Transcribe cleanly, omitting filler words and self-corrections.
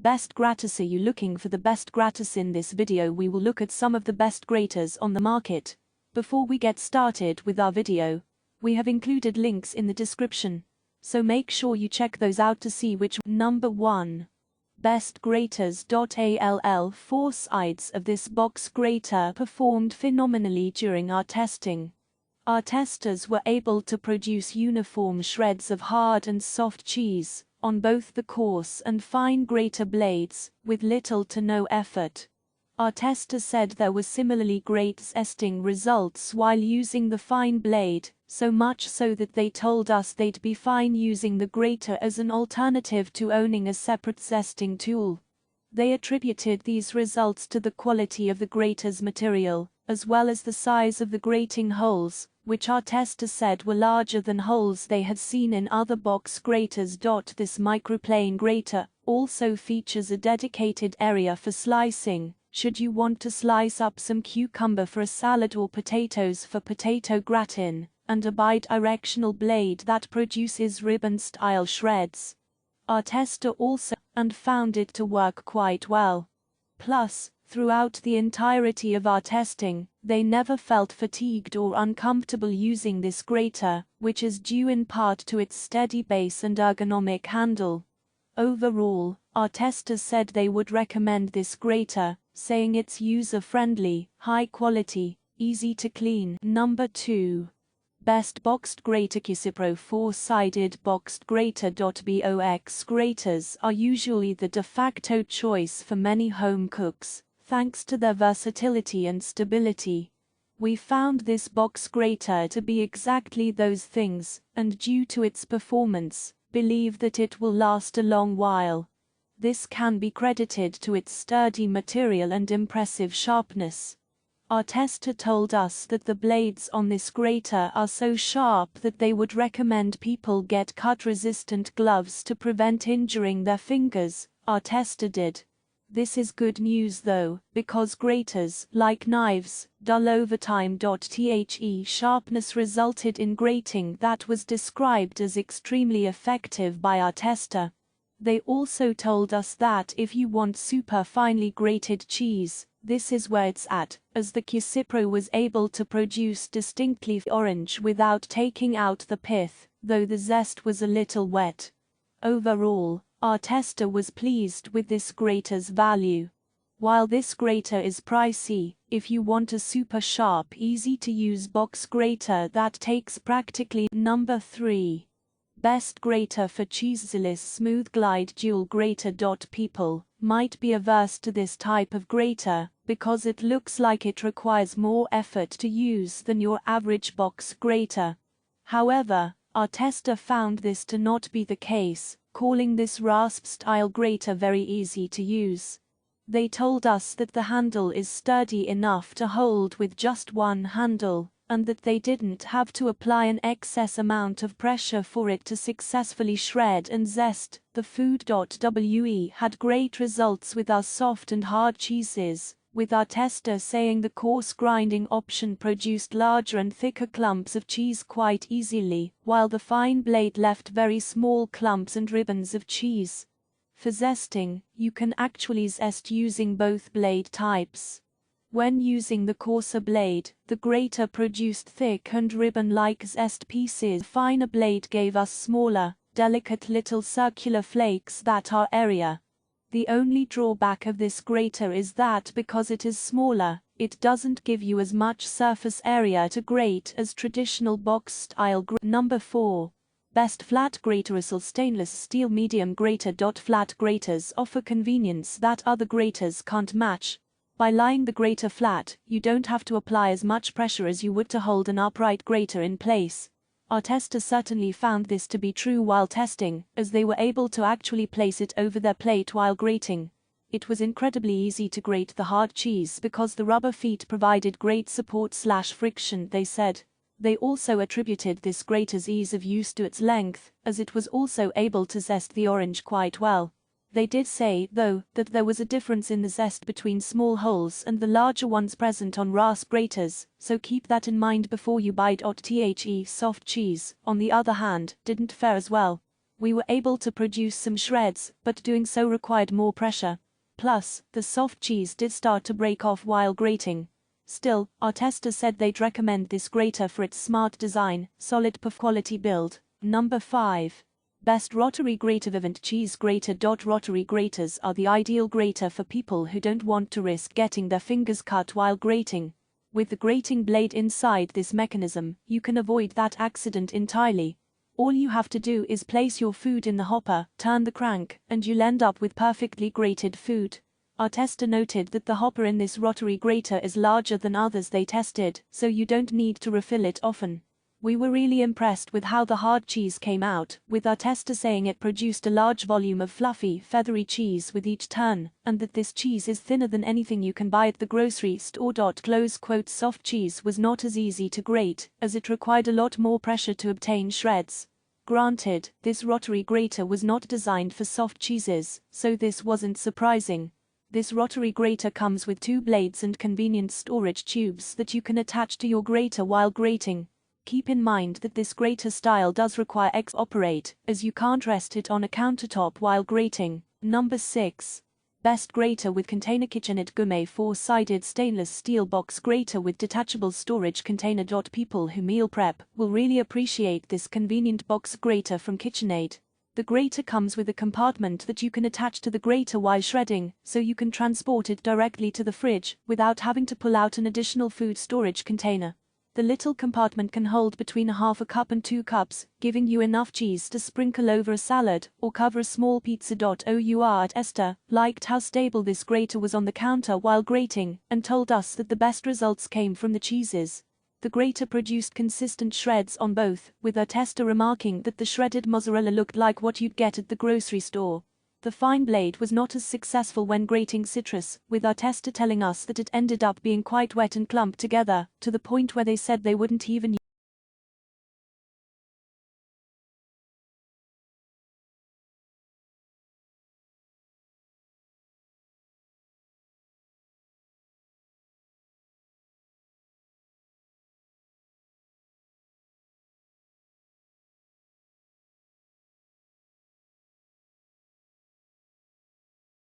Best graters. Are you looking for the best graters? In this video we will look at some of the best graters on the market. Before we get started with our video, we have included links in the description, so make sure you check those out to see which. Number 1. Best Graters. All 4 sides of this box grater performed phenomenally during our testing. Our testers were able to produce uniform shreds of hard and soft cheese on both the coarse and fine grater blades with little to no effort. Our tester said there were similarly great zesting results while using the fine blade, so much so that they told us they'd be fine using the grater as an alternative to owning a separate zesting tool. They attributed these results to the quality of the grater's material, as well as the size of the grating holes, which our tester said were larger than holes they had seen in other box graters. This microplane grater also features a dedicated area for slicing, should you want to slice up some cucumber for a salad or potatoes for potato gratin, and a bi-directional blade that produces ribbon-style shreds. Our tester also and found it to work quite well. Plus, throughout the entirety of our testing, they never felt fatigued or uncomfortable using this grater, which is due in part to its steady base and ergonomic handle. Overall, our testers said they would recommend this grater, saying it's user-friendly, high-quality, easy to clean. Number 2. Best Boxed GraterCuisipro 4-sided boxed grater. Box graters are usually the de facto choice for many home cooks, thanks to their versatility and stability. We found this box grater to be exactly those things, and due to its performance, believe that it will last a long while. This can be credited to its sturdy material and impressive sharpness. Our tester told us that the blades on this grater are so sharp that they would recommend people get cut-resistant gloves to prevent injuring their fingers. Our tester did. This is good news though, because graters, like knives, dull over time. The sharpness resulted in grating that was described as extremely effective by our tester. They also told us that if you want super finely grated cheese, this is where it's at, as the CheeseZyliss was able to produce distinctly orange without taking out the pith, though the zest was a little wet. Overall, our tester was pleased with this grater's value. While this grater is pricey, if you want a super sharp, easy to use box grater that takes practically. Number 3. Best grater for CheeseZyliss Smooth Glide Dual Grater. People might be averse to this type of grater because it looks like it requires more effort to use than your average box grater. However, our tester found this to not be the case, calling this rasp-style grater very easy to use. They told us that the handle is sturdy enough to hold with just one handle, and that they didn't have to apply an excess amount of pressure for it to successfully shred and zest the food. We had great results with our soft and hard cheeses, with our tester saying the coarse grinding option produced larger and thicker clumps of cheese quite easily, while the fine blade left very small clumps and ribbons of cheese. For zesting, you can actually zest using both blade types. When using the coarser blade, the grater produced thick and ribbon-like zest pieces. The finer blade gave us smaller, delicate little circular flakes that are airier. The only drawback of this grater is that because it is smaller, it doesn't give you as much surface area to grate as traditional box-style grater. Number 4. Best Flat GraterRosle Stainless Steel Medium Grater. Flat graters offer convenience that other graters can't match. By lying the grater flat, you don't have to apply as much pressure as you would to hold an upright grater in place. Our testers certainly found this to be true while testing, as they were able to actually place it over their plate while grating. It was incredibly easy to grate the hard cheese because the rubber feet provided great support/friction, they said. They also attributed this grater's ease of use to its length, as it was also able to zest the orange quite well. They did say, though, that there was a difference in the zest between small holes and the larger ones present on rasp graters, so keep that in mind before you buy. The soft cheese, on the other hand, didn't fare as well. We were able to produce some shreds, but doing so required more pressure. Plus, the soft cheese did start to break off while grating. Still, our testers said they'd recommend this grater for its smart design, solid quality build. Number 5. Best Rotary GraterVivaant Cheese Grater. Rotary graters are the ideal grater for people who don't want to risk getting their fingers cut while grating. With the grating blade inside this mechanism, you can avoid that accident entirely. All you have to do is place your food in the hopper, turn the crank, and you'll end up with perfectly grated food. Our tester noted that the hopper in this rotary grater is larger than others they tested, so you don't need to refill it often. We were really impressed with how the hard cheese came out, with our tester saying it produced a large volume of fluffy, feathery cheese with each turn, and that this cheese is thinner than anything you can buy at the grocery store. Soft cheese was not as easy to grate, as it required a lot more pressure to obtain shreds. Granted, this rotary grater was not designed for soft cheeses, so this wasn't surprising. This rotary grater comes with 2 blades and convenient storage tubes that you can attach to your grater while grating. Keep in mind that this grater style does require operate, as you can't rest it on a countertop while grating. Number 6. Best Grater with ContainerKitchenAid Gourmet 4-sided stainless steel box grater with detachable storage container. People who meal prep will really appreciate this convenient box grater from KitchenAid. The grater comes with a compartment that you can attach to the grater while shredding, so you can transport it directly to the fridge without having to pull out an additional food storage container. The little compartment can hold between a half a cup and 2 cups, giving you enough cheese to sprinkle over a salad or cover a small pizza. Our tester liked how stable this grater was on the counter while grating and told us that the best results came from the cheeses. The grater produced consistent shreds on both, with our tester remarking that the shredded mozzarella looked like what you'd get at the grocery store. The fine blade was not as successful when grating citrus, with our tester telling us that it ended up being quite wet and clumped together, to the point where they said they wouldn't even